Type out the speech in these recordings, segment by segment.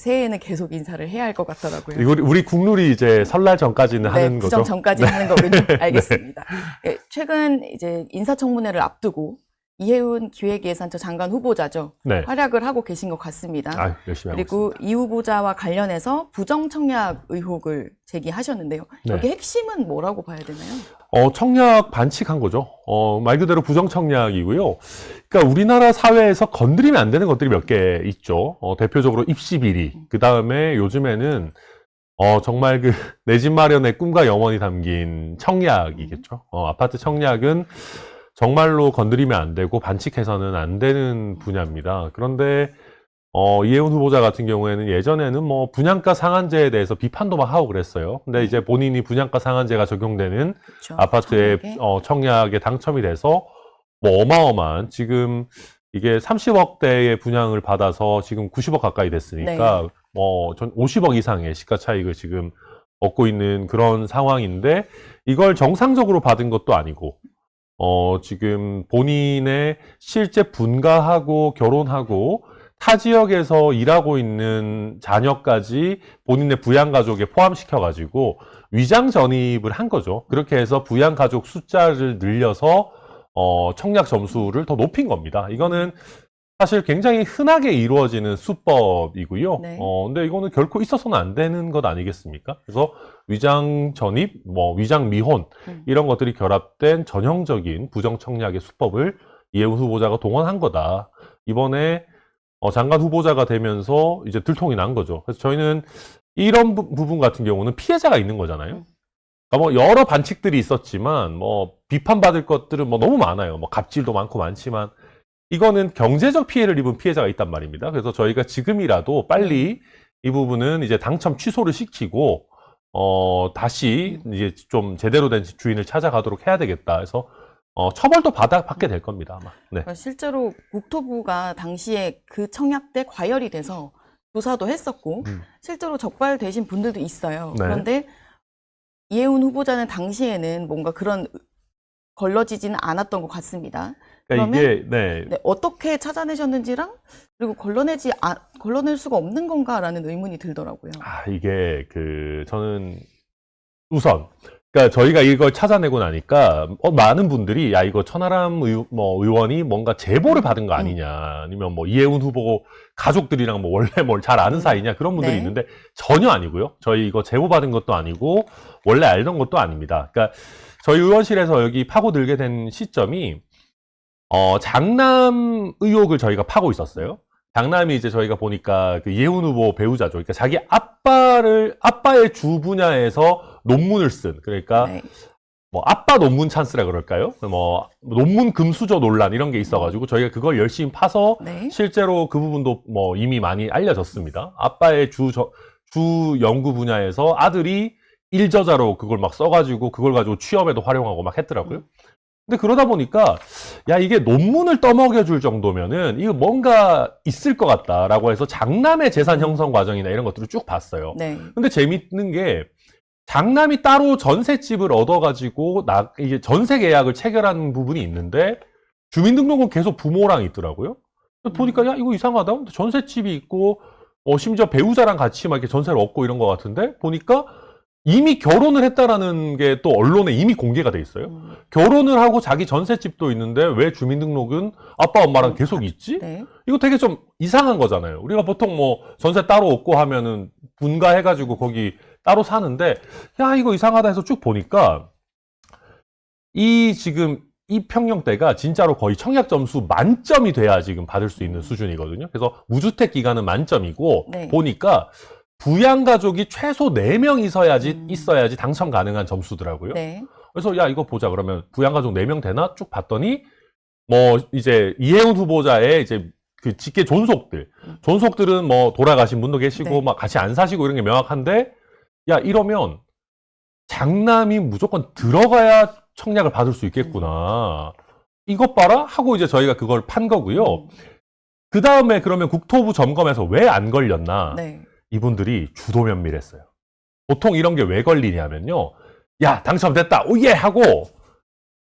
새해에는 계속 인사를 해야 할 것 같더라고요. 우리 국룰이 이제 설날 전까지는 네, 하는 구정 거죠? 전까지 하는 거군요. 알겠습니다. 예, 최근 이제 인사청문회를 앞두고 이해운 기획예산처 장관 후보자죠. 네. 활약을 하고 계신 것 같습니다. 열심히 하고 그리고 있습니다. 이 후보자와 관련해서 부정청약 의혹을 제기하셨는데요. 네. 여기 핵심은 뭐라고 봐야 되나요? 청약 반칙한 거죠. 말 그대로 부정청약이고요. 그러니까 우리나라 사회에서 건드리면 안 되는 것들이 몇 개 있죠. 대표적으로 입시 비리. 그 다음에 요즘에는 정말 내 집 마련의 꿈과 염원이 담긴 청약이겠죠. 아파트 청약은 정말로 건드리면 안 되고 반칙해서는 안 되는 분야입니다. 그런데 이해운 후보자 같은 경우에는 예전에는 뭐 분양가 상한제에 대해서 비판도 막 하고 그랬어요. 근데 이제 본인이 분양가 상한제가 적용되는 그렇죠. 아파트의 청약에. 청약에 당첨이 돼서 뭐 어마어마한 지금 이게 30억대의 분양을 받아서 지금 90억 가까이 됐으니까 전 50억 이상의 시가 차익을 지금 얻고 있는 그런 상황인데 이걸 정상적으로 받은 것도 아니고 지금 본인의 실제 분가하고 결혼하고 타 지역에서 일하고 있는 자녀까지 본인의 부양가족에 포함시켜가지고 위장 전입을 한 거죠. 그렇게 해서 부양가족 숫자를 늘려서 청약 점수를 더 높인 겁니다. 이거는 사실 굉장히 흔하게 이루어지는 수법이고요. 네. 근데 이거는 결코 있어서는 안 되는 것 아니겠습니까? 그래서 위장 전입, 위장 미혼 이런 것들이 결합된 전형적인 부정 청약의 수법을 이해운 후보자가 동원한 거다. 이번에 장관 후보자가 되면서 이제 들통이 난 거죠. 그래서 저희는 이런 부분 같은 경우는 피해자가 있는 거잖아요. 그러니까 여러 반칙들이 있었지만 비판받을 것들은 너무 많아요. 갑질도 많고 많지만 이거는 경제적 피해를 입은 피해자가 있단 말입니다. 그래서 저희가 지금이라도 빨리 이 부분은 이제 당첨 취소를 시키고 다시 이제 좀 제대로 된 주인을 찾아가도록 해야 되겠다. 해서 처벌도 받게 될 겁니다, 아마. 네. 실제로 국토부가 당시에 그 청약 때 과열이 돼서 조사도 했었고 실제로 적발되신 분들도 있어요. 네. 그런데 이해운 후보자는 당시에는 뭔가 그런 걸러지지는 않았던 것 같습니다. 그러니까 그러면 이게 어떻게 찾아내셨는지랑 그리고 걸러낼 수가 없는 건가라는 의문이 들더라고요. 이게 저는 우선 그러니까 저희가 이걸 찾아내고 나니까 많은 분들이 이거 천하람 의원이 뭔가 제보를 받은 거 아니냐 아니면 이해운 후보 가족들이랑 원래 뭘 잘 아는 사이냐 그런 분들이 네. 있는데 전혀 아니고요. 저희 이거 제보 받은 것도 아니고 원래 알던 것도 아닙니다. 그러니까 저희 의원실에서 여기 파고들게 된 시점이 장남 의혹을 저희가 파고 있었어요. 장남이 이제 저희가 보니까 이해운 후보 배우자죠. 그러니까 자기 아빠의 주 분야에서 논문을 쓴, 그러니까 네. 아빠 논문 찬스라 그럴까요? 논문 금수저 논란 이런 게 있어가지고 저희가 그걸 열심히 파서 네. 실제로 그 부분도 이미 많이 알려졌습니다. 아빠의 주 연구 분야에서 아들이 일저자로 그걸 막 써가지고 그걸 가지고 취업에도 활용하고 막 했더라고요. 근데 그러다 보니까 이게 논문을 떠먹여줄 정도면은 이거 뭔가 있을 것 같다라고 해서 장남의 재산 형성 과정이나 이런 것들을 쭉 봤어요. 네. 근데 재밌는 게 장남이 따로 전셋집을 얻어가지고 이게 전세 계약을 체결한 부분이 있는데 주민등록은 계속 부모랑 있더라고요. 보니까 이거 이상하다. 전셋집이 있고 심지어 배우자랑 같이 막 이렇게 전세를 얻고 이런 것 같은데 보니까 이미 결혼을 했다라는 게 또 언론에 이미 공개가 돼 있어요. 결혼을 하고 자기 전셋집도 있는데 왜 주민등록은 아빠 엄마랑 계속 있지? 네. 이거 되게 좀 이상한 거잖아요. 우리가 보통 전세 따로 얻고 하면은 분가해가지고 거기 따로 사는데 이거 이상하다 해서 쭉 보니까 지금 이 평형대가 진짜로 거의 청약 점수 만점이 돼야 지금 받을 수 있는 수준이거든요. 그래서 무주택 기간은 만점이고 네. 보니까 부양가족이 최소 4명 있어야지 당첨 가능한 점수더라고요. 네. 그래서 이거 보자 그러면 부양가족 4명 되나? 쭉 봤더니 이제 이해운 후보자의 이제 직계 존속들은 돌아가신 분도 계시고 네. 막 같이 안 사시고 이런 게 명확한데 이러면 장남이 무조건 들어가야 청약을 받을 수 있겠구나. 이것 봐라 하고 이제 저희가 그걸 판 거고요. 그 다음에 그러면 국토부 점검에서 왜 안 걸렸나? 네. 이분들이 주도 면밀했어요. 보통 이런 게 왜 걸리냐면요. 당첨됐다. 오예! 하고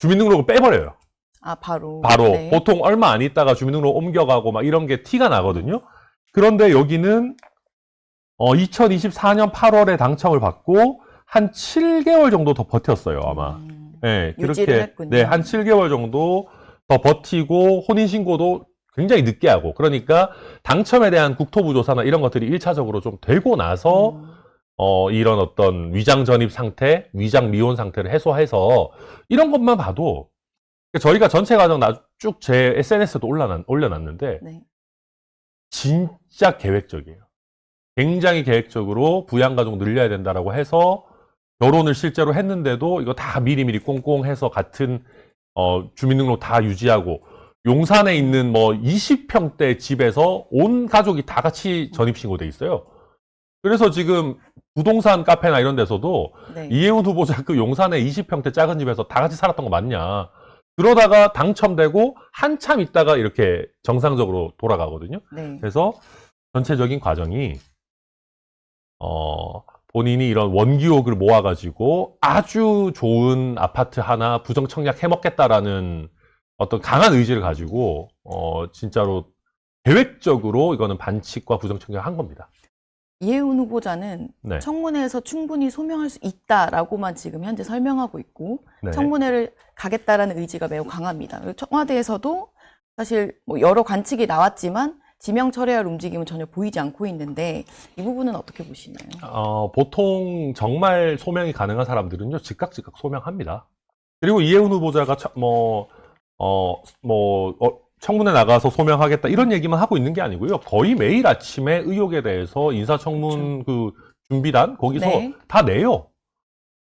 주민등록을 빼버려요. 바로. 네. 보통 얼마 안 있다가 주민등록 옮겨가고 막 이런 게 티가 나거든요. 그런데 여기는 2024년 8월에 당첨을 받고 한 7개월 정도 더 버텼어요, 아마. 네, 유지를 그렇게 했군요. 네, 한 7개월 정도 더 버티고 혼인 신고도 굉장히 늦게 하고, 그러니까 당첨에 대한 국토부 조사나 이런 것들이 1차적으로 좀 되고 나서 이런 어떤 위장 전입 상태, 위장 미혼 상태를 해소해서 이런 것만 봐도 저희가 전체 과정 쭉 제 SNS에도 올려놨는데 네. 진짜 계획적이에요. 굉장히 계획적으로 부양가족 늘려야 된다라고 해서 결혼을 실제로 했는데도 이거 다 미리미리 꽁꽁해서 같은 주민등록 다 유지하고 용산에 있는 뭐 20평대 집에서 온 가족이 다 같이 전입신고돼 있어요. 그래서 지금 부동산 카페나 이런 데서도 네. 이혜훈 후보자 그 용산에 20평대 작은 집에서 다 같이 살았던 거 맞냐. 그러다가 당첨되고 한참 있다가 이렇게 정상적으로 돌아가거든요. 네. 그래서 전체적인 과정이 본인이 이런 원기옥을 모아가지고 아주 좋은 아파트 하나 부정청약 해먹겠다라는 어떤 강한 의지를 가지고 진짜로 계획적으로 이거는 반칙과 부정청약 한 겁니다. 이혜훈 후보자는 네. 청문회에서 충분히 소명할 수 있다라고만 지금 현재 설명하고 있고 네. 청문회를 가겠다라는 의지가 매우 강합니다. 그리고 청와대에서도 사실 뭐 여러 관측이 나왔지만 지명 철회할 움직임은 전혀 보이지 않고 있는데 이 부분은 어떻게 보시나요? 보통 정말 소명이 가능한 사람들은요 즉각 소명합니다. 그리고 이혜훈 후보자가 청문회 나가서 소명하겠다 이런 얘기만 하고 있는 게 아니고요. 거의 매일 아침에 의혹에 대해서 인사청문 그 준비단 거기서 네. 다 내요.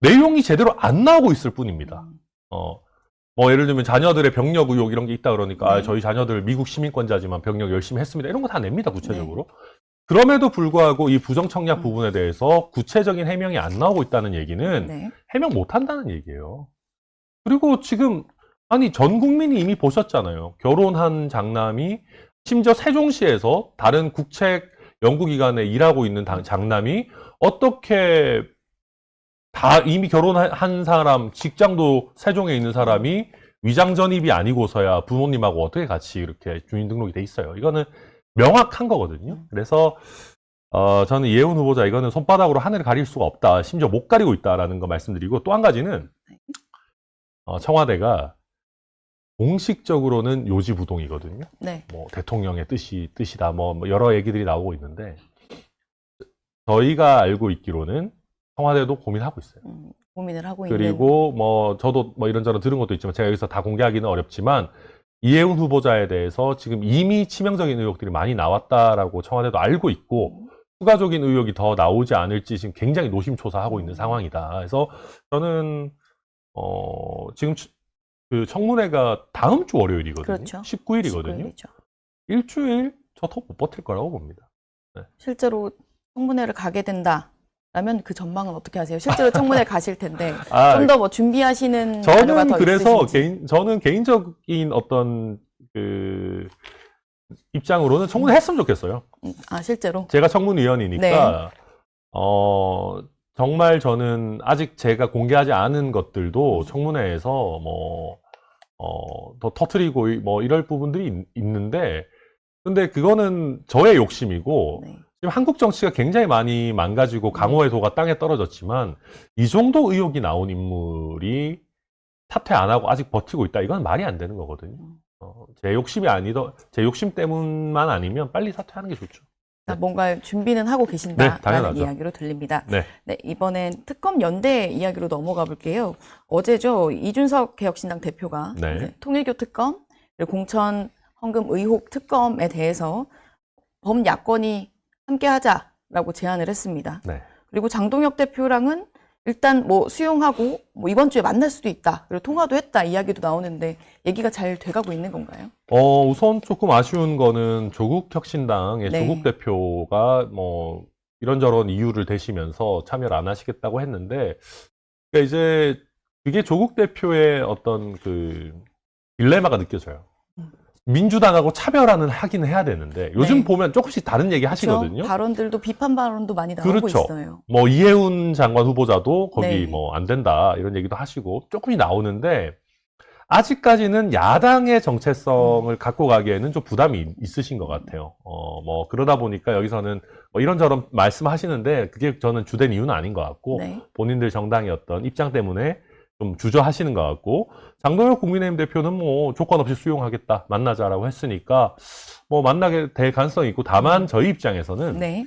내용이 제대로 안 나오고 있을 뿐입니다. 예를 들면 자녀들의 병력 의혹 이런 게 있다 그러니까 네. 저희 자녀들 미국 시민권자지만 병력 열심히 했습니다. 이런 거 다 냅니다, 구체적으로. 그럼에도 불구하고 이 부정청약 부분에 대해서 구체적인 해명이 안 나오고 있다는 얘기는 네. 해명 못 한다는 얘기예요. 그리고 지금 아니 전 국민이 이미 보셨잖아요. 결혼한 장남이 심지어 세종시에서 다른 국책 연구기관에 일하고 있는 장남이 어떻게 다 이미 결혼한 사람, 직장도 세종에 있는 사람이 위장 전입이 아니고서야 부모님하고 어떻게 같이 이렇게 주민등록이 돼 있어요. 이거는 명확한 거거든요. 그래서 저는 이혜훈 후보자 이거는 손바닥으로 하늘을 가릴 수가 없다. 심지어 못 가리고 있다라는 거 말씀드리고 또 한 가지는 청와대가 공식적으로는 요지부동이거든요. 네. 뭐 대통령의 뜻이다. 뭐 여러 얘기들이 나오고 있는데 저희가 알고 있기로는 청와대도 고민하고 있어요. 고민을 하고 있는. 그리고 저도 이런저런 들은 것도 있지만 제가 여기서 다 공개하기는 어렵지만 이혜훈 후보자에 대해서 지금 이미 치명적인 의혹들이 많이 나왔다라고 청와대도 알고 있고 추가적인 의혹이 더 나오지 않을지 지금 굉장히 노심초사하고 있는 상황이다. 그래서 저는 지금 그 청문회가 다음 주 월요일이거든요. 그렇죠. 19일이거든요. 19일이죠. 일주일 저 더 못 버틸 거라고 봅니다. 네. 실제로 청문회를 가게 된다라면 그 전망은 어떻게 하세요? 실제로 청문회 가실 텐데 좀 더 준비하시는 자료가 저는 더 그래서 있으신지. 저는 개인적인 어떤 그 입장으로는 청문회 했으면 좋겠어요. 실제로? 제가 청문위원이니까 정말 저는 아직 제가 공개하지 않은 것들도 청문회에서 더 터트리고 이럴 부분들이 있는데 근데 그거는 저의 욕심이고 네. 지금 한국 정치가 굉장히 많이 망가지고 강호의 도가 땅에 떨어졌지만 이 정도 의혹이 나온 인물이 사퇴 안 하고 아직 버티고 있다. 이건 말이 안 되는 거거든요. 제 욕심 때문만 아니면 빨리 사퇴하는 게 좋죠. 뭔가 준비는 하고 계신다라는 이야기로 들립니다. 네. 네, 이번엔 특검 연대 이야기로 넘어가 볼게요. 어제죠. 이준석 개혁신당 대표가 통일교 특검, 그리고 공천 헌금 의혹 특검에 대해서 범야권이 함께 하자라고 제안을 했습니다. 네. 그리고 장동혁 대표랑은 일단 수용하고 이번 주에 만날 수도 있다. 그리고 통화도 했다. 이야기도 나오는데 얘기가 잘 돼가고 있는 건가요? 우선 조금 아쉬운 거는 조국 혁신당의 조국 대표가 이런저런 이유를 대시면서 참여를 안 하시겠다고 했는데 그러니까 이제 그게 조국 대표의 어떤 그 딜레마가 느껴져요. 민주당하고 차별화는 하긴 해야 되는데 요즘 보면 조금씩 다른 얘기 하시거든요. 그렇죠. 발언들도 비판 발언도 많이 나오고 있어요. 이혜훈 장관 후보자도 거기 안 된다 이런 얘기도 하시고 조금씩 나오는데 아직까지는 야당의 정체성을 갖고 가기에는 좀 부담이 있으신 것 같아요. 그러다 보니까 여기서는 뭐 이런저런 말씀하시는데 그게 저는 주된 이유는 아닌 것 같고 네. 본인들 정당의 어떤 입장 때문에 좀 주저하시는 것 같고 장동혁 국민의힘 대표는 뭐 조건 없이 수용하겠다 만나자라고 했으니까 뭐 만나게 될 가능성이 있고 다만 저희 입장에서는 네.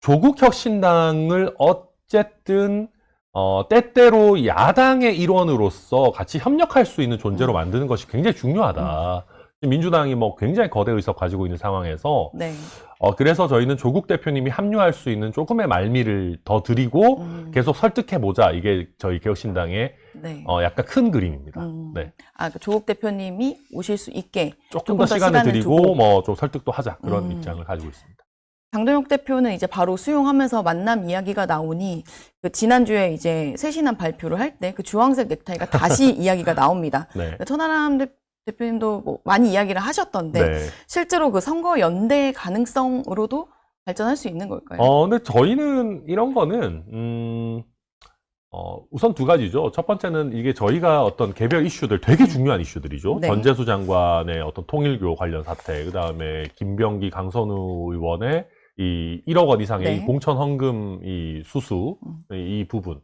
조국 혁신당을 어쨌든 때때로 야당의 일원으로서 같이 협력할 수 있는 존재로 만드는 것이 굉장히 중요하다. 민주당이 뭐 굉장히 거대 의석 가지고 있는 상황에서 네. 그래서 저희는 조국 대표님이 합류할 수 있는 조금의 말미를 더 드리고 계속 설득해보자. 이게 저희 개혁신당의 네. 약간 큰 그림입니다. 네. 그 조국 대표님이 오실 수 있게 조금 더 시간을 드리고 두고. 뭐 좀 설득도 하자. 그런 입장을 가지고 있습니다. 장동혁 대표는 이제 바로 수용하면서 만남 이야기가 나오니 그 지난주에 이제 쇄신안 발표를 할 때 그 주황색 넥타이가 다시 이야기가 나옵니다. 네. 천하람 대표님도 뭐 많이 이야기를 하셨던데 네. 실제로 그 선거 연대 가능성으로도 발전할 수 있는 걸까요? 근데 저희는 이런 거는 우선 두 가지죠. 첫 번째는 이게 저희가 어떤 개별 이슈들 되게 중요한 이슈들이죠. 네. 전재수 장관의 어떤 통일교 관련 사태, 그다음에 김병기 강선우 의원의 이 1억 원 이상의 네. 이 공천 헌금 이 수수 이 부분.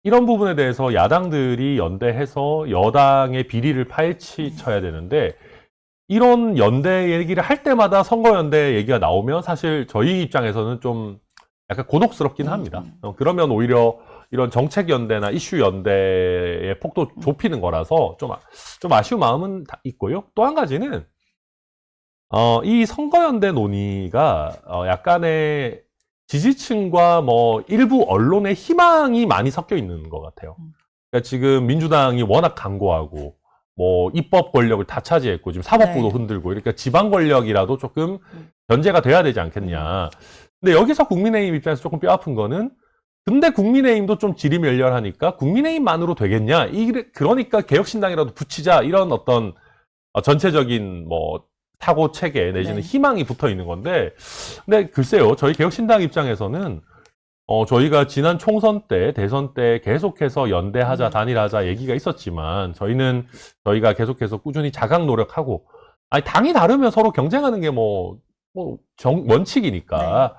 이런 부분에 대해서 야당들이 연대해서 여당의 비리를 파헤쳐야 되는데 이런 연대 얘기를 할 때마다 선거연대 얘기가 나오면 사실 저희 입장에서는 좀 약간 곤혹스럽긴 합니다. 그러면 오히려 이런 정책연대나 이슈연대의 폭도 좁히는 거라서 좀 아쉬운 마음은 있고요. 또 한 가지는 이 선거연대 논의가 약간의 지지층과 뭐 일부 언론의 희망이 많이 섞여 있는 것 같아요. 그러니까 지금 민주당이 워낙 강고하고 뭐 입법 권력을 다 차지했고 지금 사법부도 네. 흔들고 이러니까 지방 권력이라도 조금 견제가 돼야 되지 않겠냐. 근데 여기서 국민의힘 입장에서 조금 뼈아픈 거는 근데 국민의힘도 좀 지리멸렬하니까 국민의힘만으로 되겠냐. 그러니까 개혁신당이라도 붙이자 이런 어떤 전체적인 뭐 사고 체계 내지는 네. 희망이 붙어 있는 건데 근데 글쎄요. 저희 개혁신당 입장에서는 저희가 지난 총선 때, 대선 때 계속해서 연대하자, 단일하자 얘기가 있었지만 저희가 계속해서 꾸준히 자각 노력하고 아니 당이 다르면 서로 경쟁하는 게 원칙이니까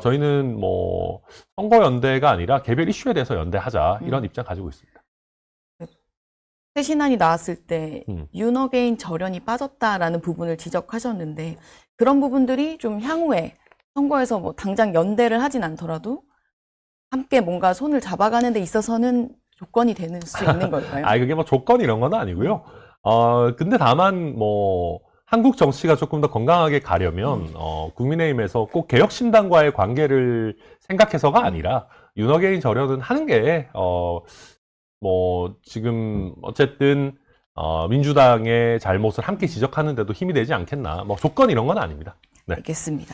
저희는 뭐 선거 연대가 아니라 개별 이슈에 대해서 연대하자 이런 입장 가지고 있습니다. 쇄신안이 나왔을 때 윤어게인 절연이 빠졌다라는 부분을 지적하셨는데 그런 부분들이 좀 향후에 선거에서 뭐 당장 연대를 하진 않더라도 함께 뭔가 손을 잡아가는 데 있어서는 조건이 되는 수 있는 걸까요? 그게 뭐 조건 이런 건 아니고요. 근데 다만 뭐 한국 정치가 조금 더 건강하게 가려면 국민의힘에서 꼭 개혁신당과의 관계를 생각해서가 아니라 윤어게인 절연은 하는 게 뭐 지금 어쨌든 민주당의 잘못을 함께 지적하는데도 힘이 되지 않겠나. 뭐 조건 이런 건 아닙니다. 네. 알겠습니다.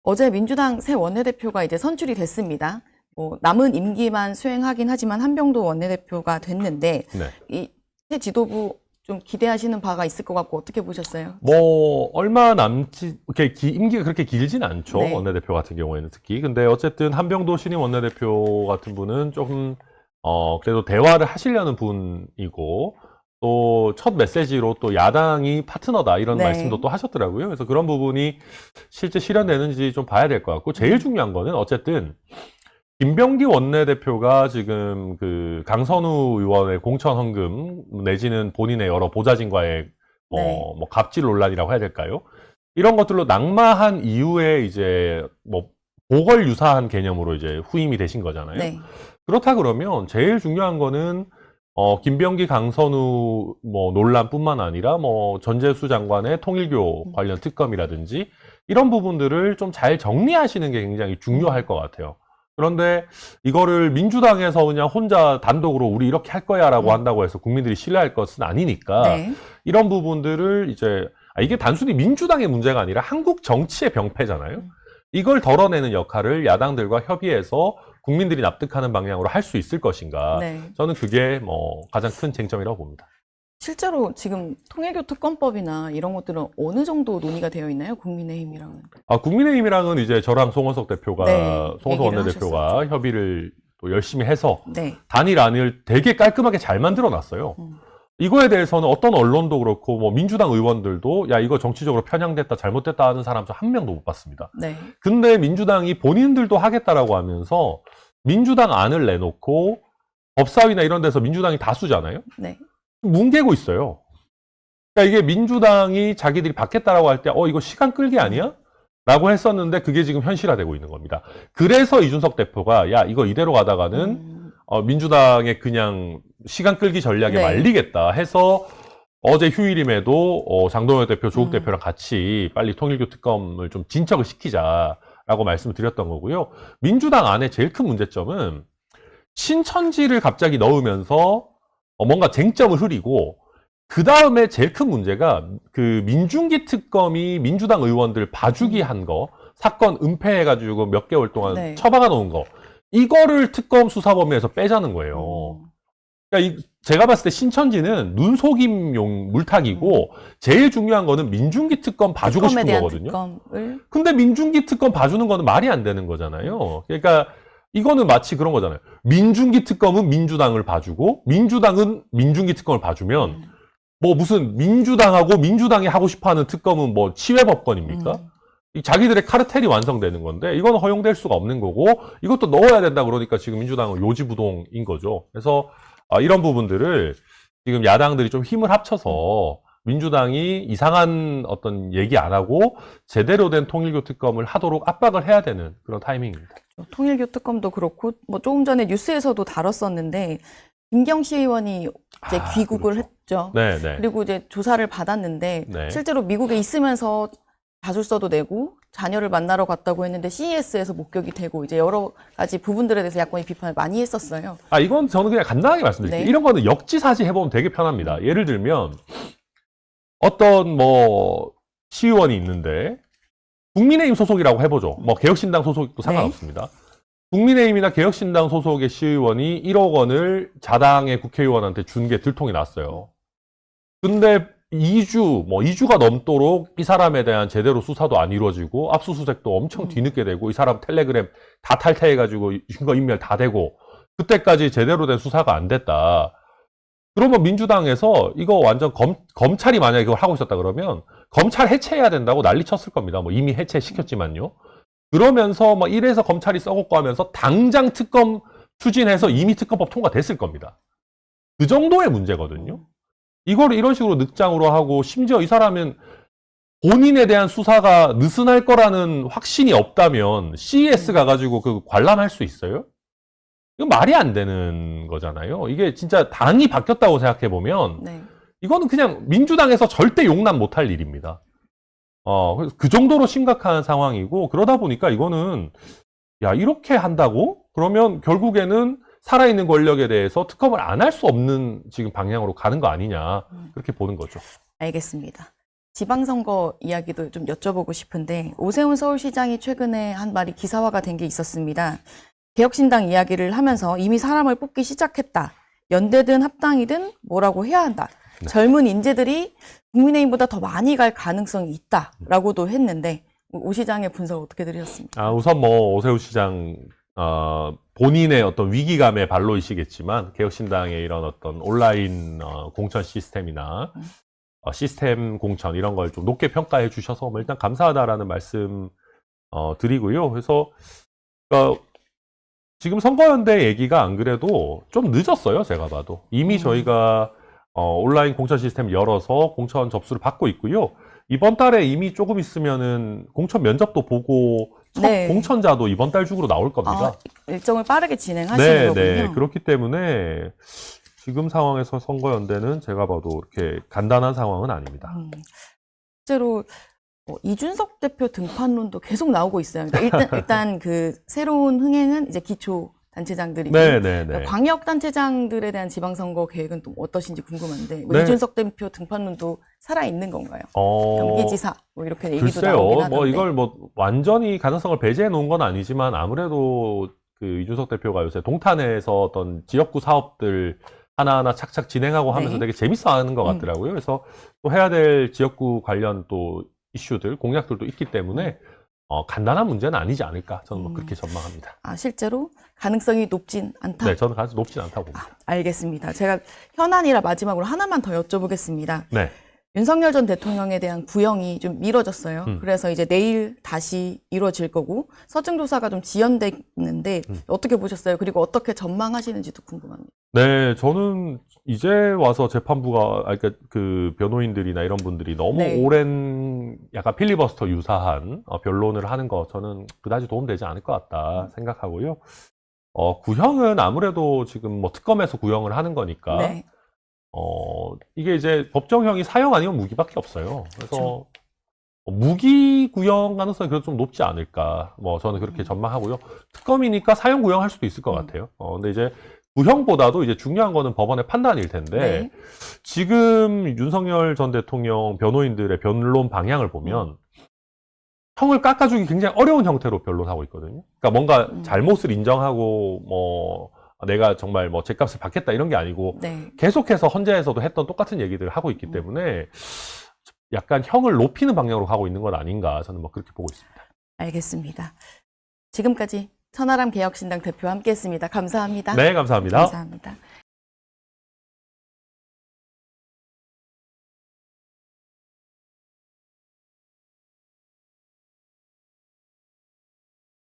어제 민주당 새 원내대표가 이제 선출이 됐습니다. 뭐 남은 임기만 수행하긴 하지만 한병도 원내대표가 됐는데 네. 이 새 지도부 좀 기대하시는 바가 있을 것 같고 어떻게 보셨어요? 뭐 얼마 남지 이렇게 임기가 그렇게 길진 않죠. 네. 원내대표 같은 경우에는 특히. 근데 어쨌든 한병도 신임 원내대표 같은 분은 조금 그래도 대화를 하시려는 분이고 또 첫 메시지로 또 야당이 파트너다 이런 네. 말씀도 또 하셨더라고요. 그래서 그런 부분이 실제 실현되는지 좀 봐야 될 것 같고 제일 중요한 거는 어쨌든 김병기 원내대표가 지금 그 강선우 의원의 공천 헌금 내지는 본인의 여러 보좌진과의 뭐 갑질 논란이라고 해야 될까요? 이런 것들로 낙마한 이후에 이제 뭐 보궐 유사한 개념으로 이제 후임이 되신 거잖아요. 네. 그렇다 그러면 제일 중요한 거는 김병기 강선우 뭐 논란뿐만 아니라 뭐 전재수 장관의 통일교 관련 특검이라든지 이런 부분들을 좀 잘 정리하시는 게 굉장히 중요할 것 같아요. 그런데 이거를 민주당에서 그냥 혼자 단독으로 우리 이렇게 할 거야라고 한다고 해서 국민들이 신뢰할 것은 아니니까 네. 이런 부분들을 이제 이게 단순히 민주당의 문제가 아니라 한국 정치의 병폐잖아요. 이걸 덜어내는 역할을 야당들과 협의해서 국민들이 납득하는 방향으로 할 수 있을 것인가. 네. 저는 그게 뭐 가장 큰 쟁점이라고 봅니다. 실제로 지금 통일교 특검법이나 이런 것들은 어느 정도 논의가 되어 있나요? 국민의힘이랑은. 국민의힘이랑은 이제 저랑 송원석 대표가, 송원석 얘기를 원내대표가 하셨었죠. 협의를 또 열심히 해서 네. 단일안을 되게 깔끔하게 잘 만들어 놨어요. 이거에 대해서는 어떤 언론도 그렇고 뭐 민주당 의원들도 야 이거 정치적으로 편향됐다 잘못됐다 하는 사람 한 명도 못 봤습니다. 네. 근데 민주당이 본인들도 하겠다라고 하면서 민주당 안을 내놓고 법사위나 이런 데서 민주당이 다수잖아요. 네. 뭉개고 있어요. 그러니까 이게 민주당이 자기들이 받겠다라고 할 때 이거 시간 끌기 아니야? 라고 했었는데 그게 지금 현실화되고 있는 겁니다. 그래서 이준석 대표가 야 이거 이대로 가다가는 민주당의 그냥 시간 끌기 전략에 네. 말리겠다 해서 어제 휴일임에도 장동혁 대표, 조국 대표랑 같이 빨리 통일교 특검을 좀 진척을 시키자라고 말씀을 드렸던 거고요. 민주당 안에 제일 큰 문제점은 신천지를 갑자기 넣으면서 뭔가 쟁점을 흐리고 그 다음에 제일 큰 문제가 그 민중기 특검이 민주당 의원들 봐주기 한 거, 사건 은폐해가지고 몇 개월 동안 네. 처박아 놓은 거, 이거를 특검 수사 범위에서 빼자는 거예요. 그러니까 제가 봤을 때 신천지는 눈속임용 물타기고 제일 중요한 거는 민중기 특검 봐주고 싶은 거거든요. 특검을... 근데 민중기 특검 봐주는 거는 말이 안 되는 거잖아요. 그러니까 이거는 마치 그런 거잖아요. 민중기 특검은 민주당을 봐주고 민주당은 민중기 특검을 봐주면 뭐 무슨 민주당하고 민주당이 하고 싶어하는 특검은 뭐 치외법권입니까? 자기들의 카르텔이 완성되는 건데 이거는 허용될 수가 없는 거고 이것도 넣어야 된다 그러니까 지금 민주당은 요지부동인 거죠. 그래서 이런 부분들을 지금 야당들이 좀 힘을 합쳐서 민주당이 이상한 어떤 얘기 안 하고 제대로 된 통일교 특검을 하도록 압박을 해야 되는 그런 타이밍입니다. 통일교 특검도 그렇고 뭐 조금 전에 뉴스에서도 다뤘었는데 김경시 의원이 이제 귀국을 그렇죠. 했죠. 네네. 그리고 이제 조사를 받았는데 네. 실제로 미국에 있으면서 자술서도 내고 자녀를 만나러 갔다고 했는데 CES에서 목격이 되고 이제 여러 가지 부분들에 대해서 야권이 비판을 많이 했었어요. 이건 저는 그냥 간단하게 말씀드릴게요. 네. 이런 거는 역지사지 해보면 되게 편합니다. 예를 들면 어떤 뭐 시의원이 있는데 국민의힘 소속이라고 해보죠. 뭐 개혁신당 소속도 상관없습니다. 국민의힘이나 개혁신당 소속의 시의원이 1억 원을 자당의 국회의원한테 준 게 들통이 났어요. 근데 2주가 넘도록 이 사람에 대한 제대로 수사도 안 이루어지고 압수수색도 엄청 뒤늦게 되고 이 사람 텔레그램 다 탈퇴해가지고 증거인멸 다 되고 그때까지 제대로 된 수사가 안 됐다. 그러면 민주당에서 이거 완전 검찰이 만약에 이걸 하고 있었다 그러면 검찰 해체해야 된다고 난리 쳤을 겁니다. 뭐 이미 해체시켰지만요. 그러면서 뭐 이래서 검찰이 썩었고 하면서 당장 특검 추진해서 이미 특검법 통과됐을 겁니다. 그 정도의 문제거든요. 이걸 이런 식으로 늑장으로 하고 심지어 이 사람은 본인에 대한 수사가 느슨할 거라는 확신이 없다면 CES 가가지고 그 관람할 수 있어요? 이건 말이 안 되는 거잖아요. 이게 진짜 당이 바뀌었다고 생각해보면 네. 이거는 그냥 민주당에서 절대 용납 못할 일입니다. 그래서 그 정도로 심각한 상황이고 그러다 보니까 이거는 야 이렇게 한다고? 그러면 결국에는 살아있는 권력에 대해서 특검을 안 할 수 없는 지금 방향으로 가는 거 아니냐 그렇게 보는 거죠. 알겠습니다. 지방선거 이야기도 좀 여쭤보고 싶은데 오세훈 서울시장이 최근에 한 말이 기사화가 된 게 있었습니다. 개혁신당 이야기를 하면서 이미 사람을 뽑기 시작했다. 연대든 합당이든 뭐라고 해야 한다. 네. 젊은 인재들이 국민의힘보다 더 많이 갈 가능성이 있다라고도 했는데 오 시장의 분석 어떻게 들으셨습니까? 우선 뭐 오세훈 시장 본인의 어떤 위기감의 발로이시겠지만 개혁신당의 이런 어떤 온라인 공천 시스템이나 시스템 공천 이런 걸 좀 높게 평가해 주셔서 뭐 일단 감사하다라는 말씀 드리고요. 그래서 지금 선거연대 얘기가 안 그래도 좀 늦었어요. 제가 봐도 이미 저희가 온라인 공천 시스템 열어서 공천 접수를 받고 있고요. 이번 달에 이미 조금 있으면은 공천 면접도 보고 첫 네. 공천자도 이번 달 중으로 나올 겁니다. 일정을 빠르게 진행하시는 거군요. 네. 그렇기 때문에 지금 상황에서 선거연대는 제가 봐도 이렇게 간단한 상황은 아닙니다. 실제로 이준석 대표 등판론도 계속 나오고 있어요. 그러니까 일단 그 새로운 흥행은 이제 기초 단체장들이고 네. 광역 단체장들에 대한 지방선거 계획은 또 어떠신지 궁금한데 네. 이준석 대표 등판론도 살아 있는 건가요? 경기지사 뭐 이렇게 얘기도 나오긴 글쎄요. 하던데. 뭐 이걸 뭐 완전히 가능성을 배제해 놓은 건 아니지만 아무래도 그 이준석 대표가 요새 동탄에서 어떤 지역구 사업들 하나하나 착착 진행하고 하면서 되게 재밌어하는 것 같더라고요. 그래서 또 해야 될 지역구 관련 또 이슈들, 공약들도 있기 때문에 간단한 문제는 아니지 않을까 저는 뭐 그렇게 전망합니다. 아, 실제로 가능성이 높진 않다? 네, 저는 가능성이 높진 않다고 봅니다. 알겠습니다. 제가 현안이라 마지막으로 하나만 더 여쭤보겠습니다. 네. 윤석열 전 대통령에 대한 구형이 좀 미뤄졌어요. 그래서 이제 내일 다시 이루어질 거고 서증 조사가 좀 지연돼 있는데 어떻게 보셨어요? 그리고 어떻게 전망하시는지도 궁금합니다. 네, 저는 이제 와서 재판부가, 그러니까 그 변호인들이나 이런 분들이 너무 네. 오랜 약간 필리버스터 유사한 변론을 하는 거 저는 그다지 도움되지 않을 것 같다 생각하고요. 구형은 아무래도 지금 뭐 특검에서 구형을 하는 거니까. 네. 이게 이제 법정형이 사형 아니면 무기밖에 없어요. 그래서 무기 구형 가능성이 그래도 좀 높지 않을까. 뭐 저는 그렇게 전망하고요. 특검이니까 사형 구형할 수도 있을 것 같아요. 근데 이제 구형보다도 이제 중요한 거는 법원의 판단일 텐데 네. 지금 윤석열 전 대통령 변호인들의 변론 방향을 보면 형을 깎아주기 굉장히 어려운 형태로 변론하고 있거든요. 그러니까 뭔가 잘못을 인정하고 뭐 내가 정말 뭐 죗값을 받겠다 이런 게 아니고 네. 계속해서 헌재에서도 했던 똑같은 얘기들을 하고 있기 때문에 약간 형을 높이는 방향으로 가고 있는 건 아닌가 저는 뭐 그렇게 보고 있습니다. 알겠습니다. 지금까지 천하람 개혁신당 대표와 함께했습니다. 감사합니다. 네, 감사합니다. 감사합니다.